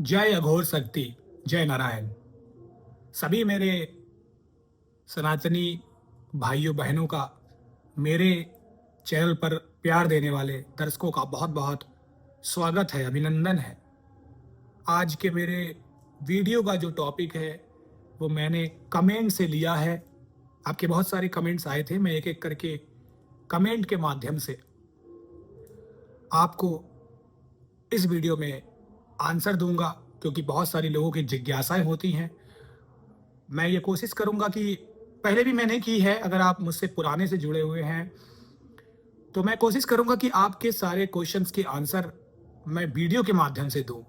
जय अघोर शक्ति, जय नारायण। सभी मेरे सनातनी भाइयों बहनों का मेरे चैनल पर प्यार देने वाले दर्शकों का बहुत बहुत स्वागत है, अभिनंदन है। आज के मेरे वीडियो का जो टॉपिक है वो मैंने कमेंट से लिया है। आपके बहुत सारे कमेंट्स आए थे, मैं एक एक करके कमेंट के माध्यम से आपको इस वीडियो में आंसर दूंगा, क्योंकि बहुत सारी लोगों की जिज्ञासाएं होती हैं। मैं ये कोशिश करूंगा कि पहले भी मैंने की है, अगर आप मुझसे पुराने से जुड़े हुए हैं तो मैं कोशिश करूंगा कि आपके सारे क्वेश्चंस के आंसर मैं वीडियो के माध्यम से दूं।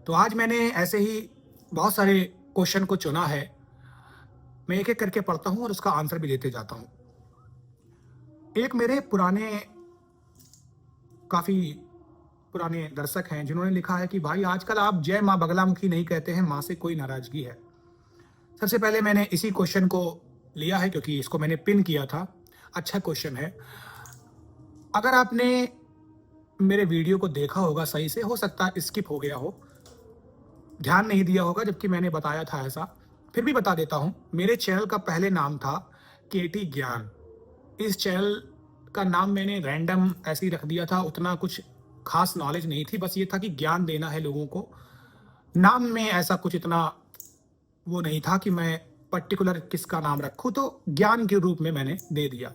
तो आज मैंने ऐसे ही बहुत सारे क्वेश्चन को चुना है, मैं एक एक करके पढ़ता हूं और उसका आंसर भी देते जाता हूं। एक मेरे काफ़ी पुराने दर्शक हैं जिन्होंने लिखा है कि भाई आजकल आप जय माँ बगलामुखी नहीं कहते हैं, माँ से कोई नाराजगी है। सबसे पहले मैंने इसी क्वेश्चन को लिया है क्योंकि इसको मैंने पिन किया था। अच्छा क्वेश्चन है। अगर आपने मेरे वीडियो को देखा होगा सही से, हो सकता है स्किप हो गया हो, ध्यान नहीं दिया होगा, जबकि मैंने बताया था ऐसा। फिर भी बता देता हूँ, मेरे चैनल का पहले नाम था केटी ज्ञान। इस चैनल का नाम मैंने रैंडम ऐसे ही रख दिया था, उतना कुछ खास नॉलेज नहीं थी, बस ये था कि ज्ञान देना है लोगों को। नाम में ऐसा कुछ इतना वो नहीं था कि मैं पर्टिकुलर किसका नाम रखूं, तो ज्ञान के रूप में मैंने दे दिया।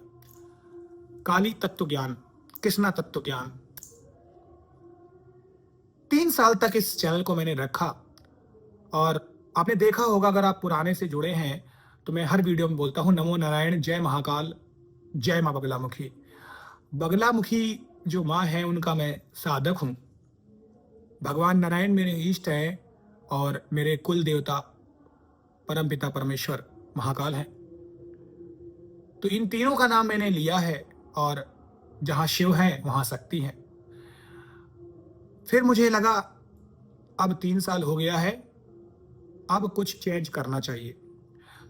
काली तत्व ज्ञान, कृष्णा तत्व ज्ञान। 3 साल तक इस चैनल को मैंने रखा और आपने देखा होगा, अगर आप पुराने से जुड़े हैं तो मैं हर वीडियो में बोलता हूँ नमो नारायण, जय महाकाल, जय माँ बगलामुखी। बगलामुखी जो माँ है उनका मैं साधक हूँ। भगवान नारायण मेरे इष्ट हैं और मेरे कुल देवता परमपिता परमेश्वर महाकाल हैं। तो इन तीनों का नाम मैंने लिया है और जहाँ शिव हैं वहाँ शक्ति हैं। फिर मुझे लगा अब 3 साल हो गया है, अब कुछ चेंज करना चाहिए,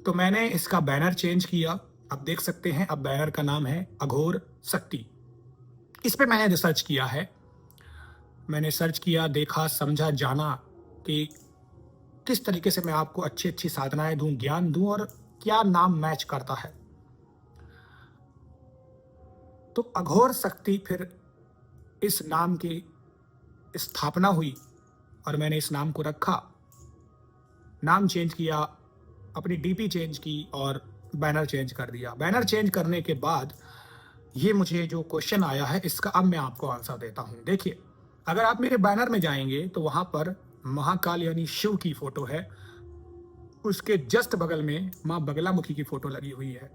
तो मैंने इसका बैनर चेंज किया। अब देख सकते हैं, अब बैनर का नाम है अघोर शक्ति। इस पे मैंने रिसर्च किया है, मैंने सर्च किया, देखा, समझा, जाना कि किस तरीके से मैं आपको अच्छी अच्छी साधनाएं दूं, ज्ञान दूं और क्या नाम मैच करता है। तो अघोर शक्ति, फिर इस नाम की स्थापना हुई और मैंने इस नाम को रखा, नाम चेंज किया, अपनी डीपी चेंज की और बैनर चेंज कर दिया। बैनर चेंज करने के बाद ये मुझे जो क्वेश्चन आया है इसका अब मैं आपको आंसर देता हूँ। देखिए, अगर आप मेरे बैनर में जाएंगे तो वहां पर महाकाल यानी शिव की फोटो है, उसके जस्ट बगल में माँ बगलामुखी की फोटो लगी हुई है।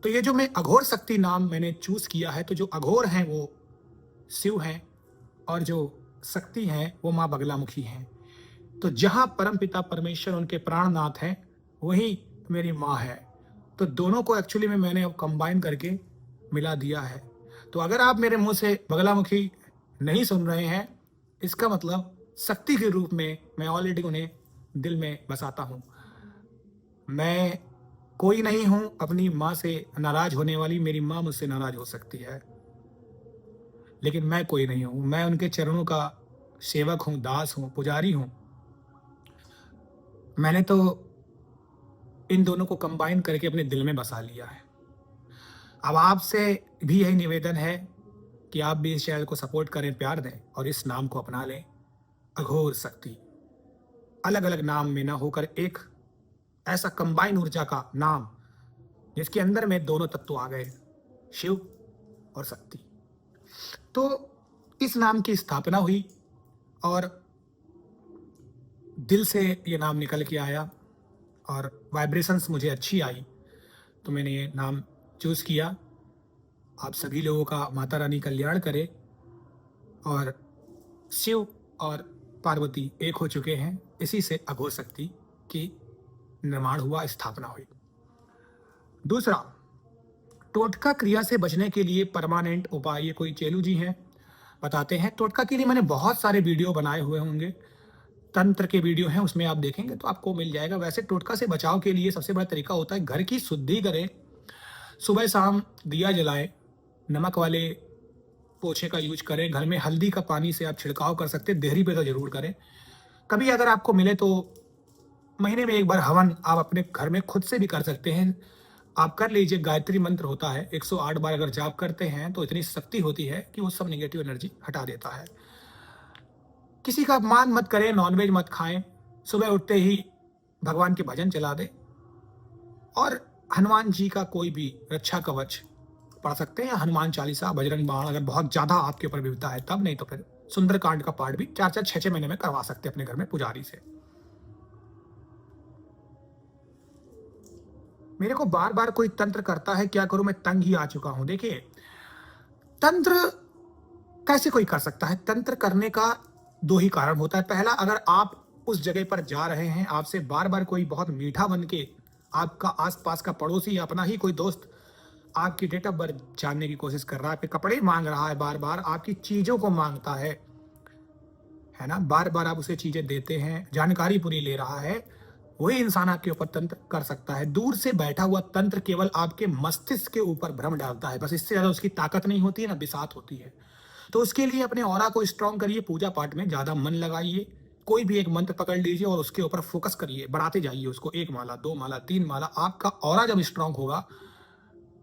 तो ये जो मैं अघोर शक्ति नाम मैंने चूज किया है, तो जो अघोर हैं वो शिव हैं और जो शक्ति हैं वो माँ बगलामुखी हैं। तो जहां परमपिता परमेश्वर उनके प्राणनाथ हैं वही मेरी माँ है। तो दोनों को एक्चुअली में मैंने अब कंबाइन करके मिला दिया है। तो अगर आप मेरे मुंह से बगलामुखी नहीं सुन रहे हैं, इसका मतलब शक्ति के रूप में मैं ऑलरेडी उन्हें दिल में बसाता हूँ। मैं कोई नहीं हूं अपनी माँ से नाराज होने वाली, मेरी माँ मुझसे नाराज हो सकती है, लेकिन मैं कोई नहीं हूं। मैं उनके चरणों का सेवक हूं, दास हूं, पुजारी हूं। मैंने तो इन दोनों को कंबाइन करके अपने दिल में बसा लिया है। अब आपसे भी यही निवेदन है कि आप भी इस चैनल को सपोर्ट करें, प्यार दें और इस नाम को अपना लें, अघोर शक्ति। अलग अलग नाम में ना होकर एक ऐसा कंबाइन ऊर्जा का नाम जिसके अंदर में दोनों तत्व आ गए, शिव और शक्ति। तो इस नाम की स्थापना हुई और दिल से ये नाम निकल के आया और वाइब्रेशंस मुझे अच्छी आई, तो मैंने ये नाम चूज किया। आप सभी लोगों का माता रानी कल्याण करे और शिव और पार्वती एक हो चुके हैं, इसी से अघोर शक्ति की निर्माण हुआ, स्थापना हुई। दूसरा, टोटका क्रिया से बचने के लिए परमानेंट उपाय, ये कोई चेलू जी हैं, बताते हैं। टोटका के लिए मैंने बहुत सारे वीडियो बनाए हुए होंगे, तंत्र के वीडियो हैं, उसमें आप देखेंगे तो आपको मिल जाएगा। वैसे टोटका से बचाव के लिए सबसे बड़ा तरीका होता है घर की शुद्धि करें, सुबह शाम दिया जलाएं, नमक वाले पोछे का यूज करें। घर में हल्दी का पानी से आप छिड़काव कर सकते हैं, देहरी पे तो जरूर करें। कभी अगर आपको मिले तो महीने में एक बार हवन आप अपने घर में खुद से भी कर सकते हैं। आप कर लीजिए, गायत्री मंत्र होता है, 108 बार अगर जाप करते हैं तो इतनी शक्ति होती है कि वो सब नेगेटिव एनर्जी हटा देता है। किसी का अपमान मत करें, नॉनवेज मत खाएं, सुबह उठते ही भगवान के भजन चला दें और हनुमान जी का कोई भी रक्षा कवच पढ़ सकते हैं, या हनुमान चालीसा, बजरंग बाण, अगर बहुत ज्यादा आपके ऊपर विपदा है तब, नहीं तो फिर सुंदरकांड का पाठ भी 4-4, 6-6 महीने में करवा सकते हैं अपने घर में पुजारी से। मेरे को बार बार कोई तंत्र करता है, क्या करूं, मैं तंग ही आ चुका हूं। देखिए, तंत्र कैसे कोई कर सकता है? तंत्र करने का दो ही कारण होता है। पहला, अगर आप उस जगह पर जा रहे हैं, आपसे बार बार कोई बहुत मीठा बन के आपका आसपास का पड़ोसी या अपना ही कोई दोस्त आपकी डेट ऑफ बर्थ जानने की कोशिश कर रहा है, आपके कपड़े मांग रहा है, बार बार आपकी चीजों को मांगता है ना, बार बार आप उसे चीजें देते हैं, जानकारी पूरी ले रहा है, वही इंसान आपके ऊपर तंत्र कर सकता है। दूर से बैठा हुआ तंत्र केवल आपके मस्तिष्क के ऊपर भ्रम डालता है, बस, इससे ज्यादा उसकी ताकत नहीं होती है, ना बिसात होती है। तो उसके लिए अपने ऑरा को स्ट्रांग करिए, पूजा पाठ में ज्यादा मन लगाइए, कोई भी एक मंत्र पकड़ लीजिए और उसके ऊपर फोकस करिए, बढ़ाते जाइए उसको, 1 माला, 2 माला, 3 माला। आपका ऑरा जब स्ट्रांग होगा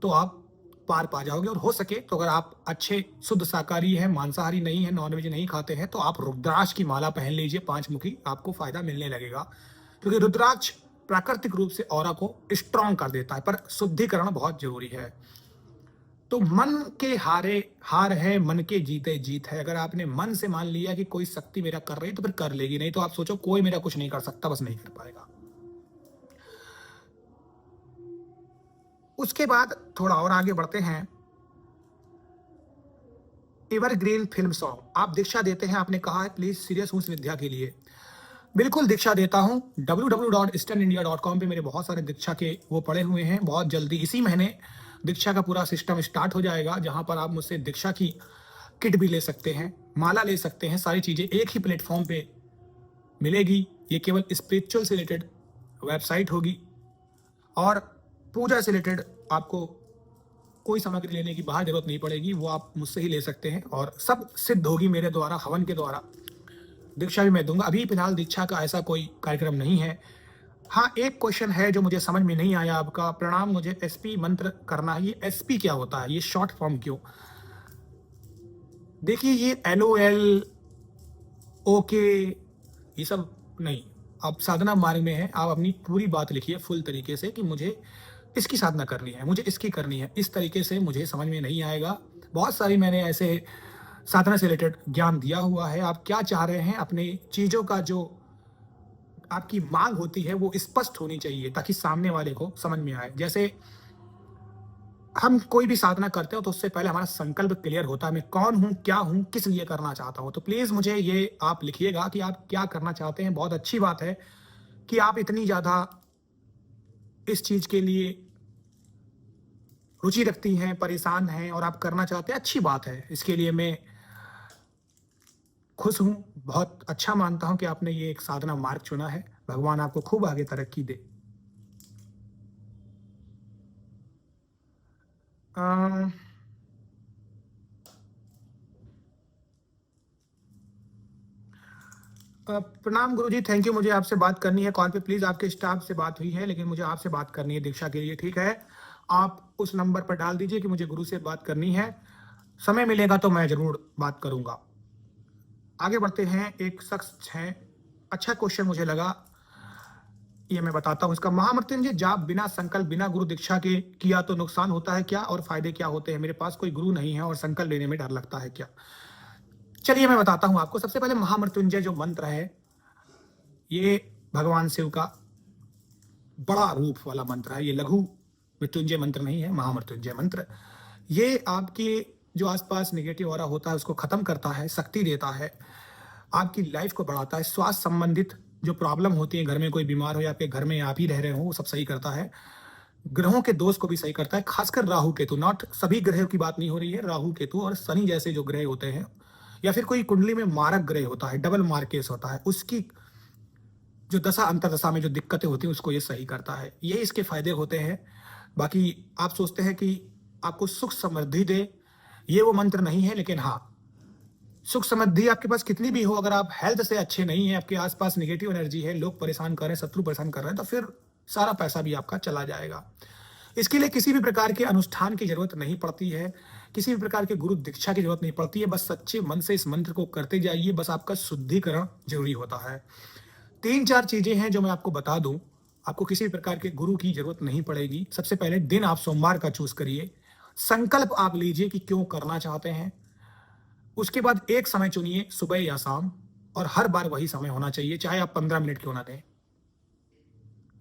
तो आप पार पा जाओगे। और हो सके तो अगर आप अच्छे शुद्ध शाकाहारी हैं, मांसाहारी नहीं है, नॉनवेज नहीं खाते हैं, तो आप रुद्राक्ष की माला पहन लीजिए, 5 मुखी, आपको फायदा मिलने लगेगा, क्योंकि रुद्राक्ष प्राकृतिक रूप से ऑरा को स्ट्रांग कर देता है, पर शुद्धिकरण बहुत जरूरी है। तो मन के हारे हार है, मन के जीते जीत है। अगर आपने मन से मान लिया कि कोई शक्ति मेरा कर रही है तो फिर कर लेगी, नहीं तो आप सोचो कोई मेरा कुछ नहीं कर सकता, बस नहीं कर पाएगा। उसके बाद थोड़ा और आगे बढ़ते हैं। एवरग्रीन फिल्म सॉन्ग, आप दीक्षा देते हैं, आपने कहा है, प्लीज सीरियस हूं इस विद्या के लिए। बिल्कुल दीक्षा देता हूं। www.easternindia.com पे मेरे बहुत सारे दीक्षा के वो पड़े हुए हैं। बहुत जल्दी इसी महीने दीक्षा का पूरा सिस्टम स्टार्ट हो जाएगा, जहां पर आप मुझसे दीक्षा की किट भी ले सकते हैं, माला ले सकते हैं, सारी चीजें एक ही प्लेटफॉर्म पे मिलेगी। ये केवल स्पिरिचुअल से रिलेटेड वेबसाइट होगी और पूजा से रिलेटेड आपको कोई सामग्री लेने की बाहर जरूरत नहीं पड़ेगी, वो आप मुझसे ही ले सकते हैं और सब सिद्ध होगी मेरे द्वारा, हवन के द्वारा। दीक्षा भी मैं दूंगा। अभी फिलहाल दीक्षा का ऐसा कोई कार्यक्रम नहीं है। हाँ, एक क्वेश्चन है जो मुझे समझ में नहीं आया आपका। प्रणाम, मुझे एसपी मंत्र करना है, ये एसपी क्या होता है, ये शॉर्ट फॉर्म क्यों? देखिए, ये LOL, ओके, ये सब नहीं। आप साधना मार्ग में हैं, आप अपनी पूरी बात लिखिए फुल तरीके से कि मुझे इसकी साधना करनी है, मुझे इसकी करनी है। इस तरीके से मुझे समझ में नहीं आएगा। बहुत सारी मैंने ऐसे साधना से रिलेटेड ज्ञान दिया हुआ है। आप क्या चाह रहे हैं, अपनी चीजों का जो आपकी मांग होती है वो स्पष्ट होनी चाहिए, ताकि सामने वाले को समझ में आए। जैसे हम कोई भी साधना करते हो तो उससे पहले हमारा संकल्प क्लियर होता है, मैं कौन हूं, क्या हूं, किस लिए करना चाहता हूं। तो प्लीज मुझे ये आप लिखिएगा कि आप क्या करना चाहते हैं। बहुत अच्छी बात है कि आप इतनी ज्यादा इस चीज के लिए रुचि रखती हैं, परेशान हैं और आप करना चाहते हैं, अच्छी बात है। इसके लिए मैं खुश हूं, बहुत अच्छा मानता हूं कि आपने ये एक साधना मार्ग चुना है। भगवान आपको खूब आगे तरक्की दे। प्रणाम गुरुजी, थैंक यू। मुझे आपसे बात करनी है कॉल पे, प्लीज। आपके स्टाफ से बात हुई है, लेकिन मुझे आपसे बात करनी है दीक्षा के लिए, ठीक है? आप उस नंबर पर डाल दीजिए कि मुझे गुरु से बात करनी है। समय मिलेगा तो मैं जरूर बात करूंगा। आगे बढ़ते हैं। एक शख्स है, अच्छा क्वेश्चन मुझे लगा, ये मैं बताता हूँ इसका। महामृत्युंजय जाप बिना संकल्प, बिना गुरु दीक्षा के किया तो नुकसान होता है क्या, और फायदे क्या होते हैं? मेरे पास कोई गुरु नहीं है और संकल्प लेने में डर लगता है क्या? चलिए मैं बताता हूं आपको। सबसे पहले महामृत्युंजय जो मंत्र है, ये भगवान शिव का बड़ा रूप वाला मंत्र है। ये लघु मृत्युंजय मंत्र नहीं है, महामृत्युंजय मंत्र। ये आपके जो आसपास नेगेटिव ऑरा होता है उसको खत्म करता है, शक्ति देता है, आपकी लाइफ को बढ़ाता है। स्वास्थ्य संबंधित जो प्रॉब्लम होती है, घर में कोई बीमार हो या आपके घर में आप ही रह रहे हो, वो सब सही करता है। ग्रहों के दोष को भी सही करता है, खासकर राहु केतु। नॉट सभी ग्रहों की बात नहीं हो रही है, राहु केतु और शनि जैसे जो ग्रह होते हैं, या फिर कोई कुंडली में मारक ग्रह होता है, डबल मार्केस होता है, उसकी जो दशा अंतरदशा में जो दिक्कतें होती हैं उसको ये सही करता है। ये इसके फायदे होते हैं। बाकी आप सोचते हैं कि आपको सुख समृद्धि दे, ये वो मंत्र नहीं है, लेकिन हाँ, सुख समृद्धि आपके पास कितनी भी हो, अगर आप हेल्थ से अच्छे नहीं हैं, आपके आसपास नेगेटिव एनर्जी है, लोग परेशान कर रहे हैं, शत्रु परेशान कर रहे हैं, तो फिर सारा पैसा भी आपका चला जाएगा। इसके लिए किसी भी प्रकार के अनुष्ठान की जरूरत नहीं पड़ती है, किसी भी प्रकार के गुरु दीक्षा की जरूरत नहीं पड़ती है, बस सच्चे मन से इस मंत्र को करते जाइए, बस आपका शुद्धिकरण जरूरी होता है। 3-4 चीजें हैं जो मैं आपको बता दूं, आपको किसी भी प्रकार के गुरु की जरूरत नहीं पड़ेगी। सबसे पहले दिन आप सोमवार का चूज करिए, संकल्प आप लीजिए कि क्यों करना चाहते हैं। उसके बाद एक समय चुनिए, सुबह या शाम, और हर बार वही समय होना चाहिए, चाहे आप 15 मिनट क्यों ना दें।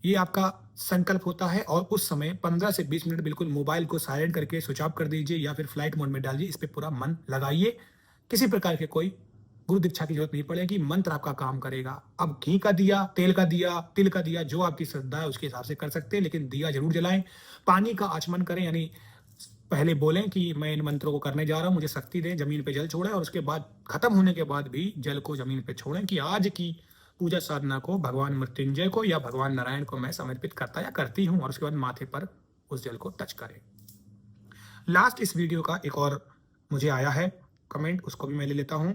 ये आपका संकल्प होता है, और उस समय 15 से 20 मिनट बिल्कुल मोबाइल को साइलेंट करके स्विच ऑफ कर दीजिए या फिर फ्लाइट मोड में डालिए, इस पे पूरा मन लगाइए। किसी प्रकार के कोई गुरु दीक्षा की जरूरत नहीं पड़ेगी, मंत्र आपका काम करेगा। अब घी का दिया, तेल का दिया, तिल का दिया, जो आपकी श्रद्धा है उसके हिसाब से कर सकते हैं, लेकिन दिया जरूर जलाएं। पानी का आचमन करें, यानी पहले बोलें कि मैं इन मंत्रों को करने जा रहा हूं, मुझे शक्ति दें, जमीन पे जल छोड़ें, और उसके बाद खत्म होने के बाद भी जल को जमीन पे छोड़ें कि आज की पूजा साधना को भगवान मृत्युंजय को या भगवान नारायण को मैं समर्पित करता या करती हूं, और उसके बाद माथे पर उस जल को टच करें। लास्ट इस वीडियो का एक और मुझे आया है कमेंट, उसको भी मैं ले लेता हूं।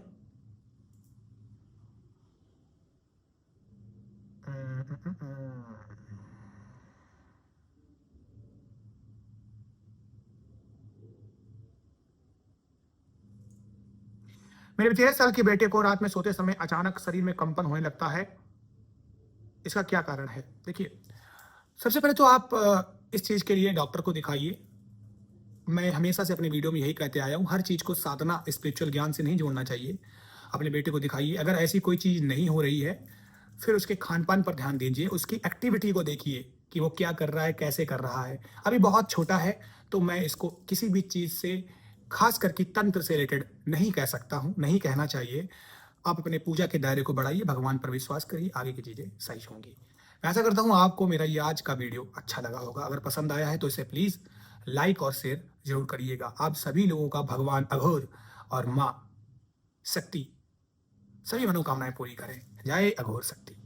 मेरे 13 साल के बेटे को रात में सोते समय अचानक शरीर में कंपन होने लगता है, इसका क्या कारण है? देखिए, सबसे पहले तो आप इस चीज के लिए डॉक्टर को दिखाइए। मैं हमेशा से अपने वीडियो में यही कहते आया हूँ, हर चीज को साधना स्पिरिचुअल ज्ञान से नहीं जोड़ना चाहिए। अपने बेटे को दिखाइए, अगर ऐसी कोई चीज नहीं हो रही है, फिर उसके खान पान पर ध्यान दीजिए, उसकी एक्टिविटी को देखिए कि वो क्या कर रहा है, कैसे कर रहा है। अभी बहुत छोटा है, तो मैं इसको किसी भी चीज से, खास करके तंत्र से रिलेटेड नहीं कह सकता हूँ, नहीं कहना चाहिए। आप अपने पूजा के दायरे को बढ़ाइए, भगवान पर विश्वास करिए, आगे की चीजें सही होंगी। मैं ऐसा करता हूँ आपको मेरा ये आज का वीडियो अच्छा लगा होगा। अगर पसंद आया है तो इसे प्लीज लाइक और शेयर जरूर करिएगा। आप सभी लोगों का भगवान अघोर और माँ शक्ति सभी मनोकामनाएं पूरी करें। जय अघोर शक्ति।